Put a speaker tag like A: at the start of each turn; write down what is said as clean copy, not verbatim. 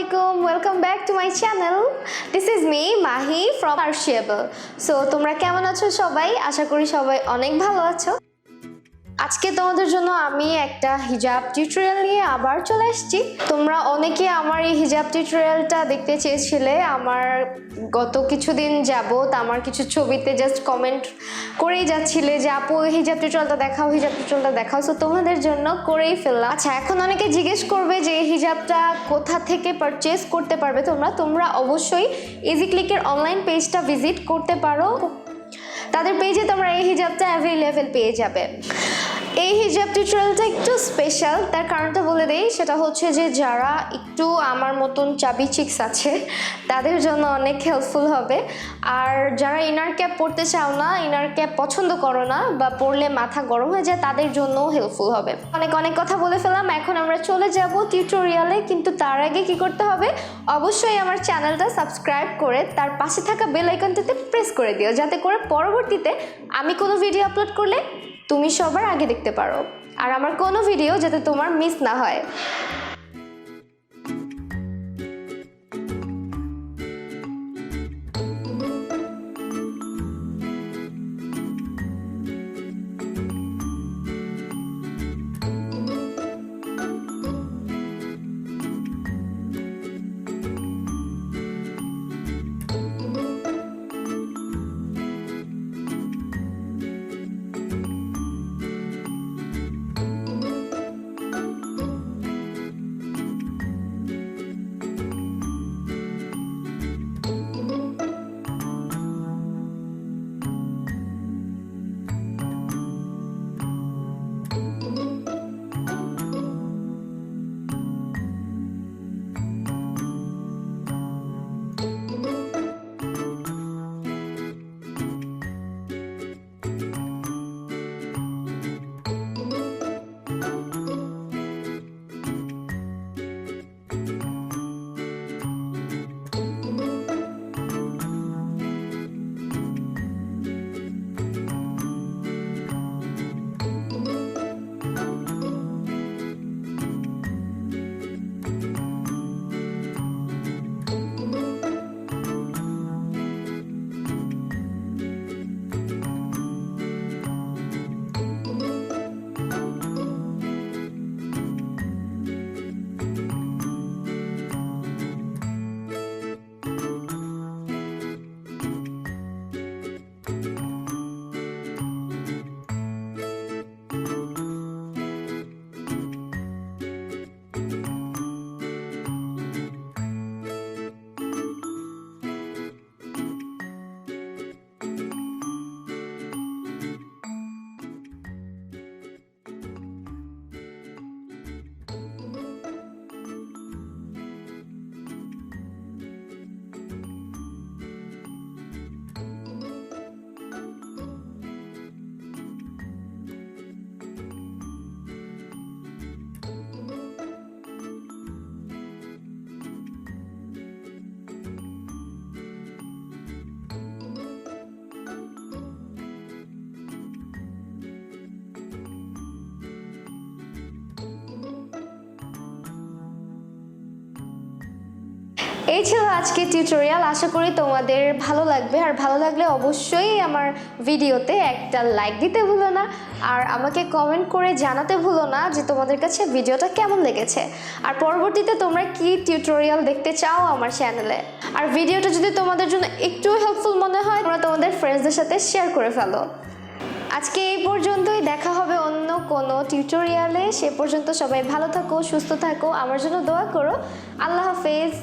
A: Assalamualaikum. Welcome back to my channel. This is me Mahi from Arshable. So তোমরা কেমন আছো সবাই? আশা করি সবাই অনেক ভালো আছো। আজকে তোমাদের জন্য আমি একটা হিজাব টিউটোরিয়াল নিয়ে আবার চলে এসেছি। তোমরা অনেকে আমার এই হিজাব টিউটোরিয়ালটা দেখতে চেয়েছিলে। আমার গত কিছুদিন যাবত আমার কিছু ছবিতে জাস্ট কমেন্ট করেই যাচ্ছিলে যে আপু হিজাব টিউটোরিয়ালটা দেখাও। সো তোমাদের জন্য করেই ফেললাম। আচ্ছা, এখন অনেকে জিজ্ঞেস করবে যে এই হিজাবটা কোথা থেকে পারচেজ করতে পারবে তোমরা অবশ্যই ইজি ক্লিকের অনলাইন পেজটা ভিজিট করতে পারো। তাদের পেজে তোমরা এই হিজাবটা অ্যাভেলেবেল পেয়ে যাবে। এই হিজাব টিউটোরিয়ালটা একটু স্পেশাল, তার কারণটা বলে দেই। সেটা হচ্ছে যে যারা একটু আমার মতন চাবি চিক্স আছে তাদের জন্য অনেক হেল্পফুল হবে। আর যারা ইনার ক্যাপ পরতে চাও না, ইনার ক্যাপ পছন্দ করো না বা পরলে মাথা গরম হয়ে যায়, তাদের জন্যও হেল্পফুল হবে। অনেক কথা বলে ফেললাম, এখন আমরা চলে যাব টিউটোরিয়ালে। কিন্তু তার আগে কি করতে হবে? অবশ্যই আমার চ্যানেলটা সাবস্ক্রাইব করে তার পাশে থাকা বেল আইকনটিতে প্রেস করে দিও, যাতে করে পরবর্তীতে আমি কোনো ভিডিও আপলোড করলে তুমি সবার আগে দেখতে পারো, আর আমার কোনো ভিডিও যাতে তোমার মিস না হয়। এই ছিল আজকে টিউটোরিয়াল। আশা করি তোমাদের ভালো লাগবে, আর ভালো লাগলে অবশ্যই আমার ভিডিওতে একটা লাইক দিতে ভুলো না, আর আমাকে কমেন্ট করে জানাতে ভুলো না যে তোমাদের কাছে ভিডিওটা কেমন লেগেছে, আর পরবর্তীতে তোমরা কি টিউটোরিয়াল দেখতে চাও আমার চ্যানেলে। আর ভিডিওটা যদি তোমাদের জন্য একটু হেল্পফুল মনে হয়, তোমরা তোমাদের ফ্রেন্ডসদের সাথে শেয়ার করে ফেলো। আজকে এই পর্যন্তই, দেখা হবে অন্য কোনো টিউটোরিয়ালে। সে পর্যন্ত সবাই ভালো থাকো, সুস্থ থাকো, আমার জন্য দোয়া করো। আল্লাহ হাফেজ।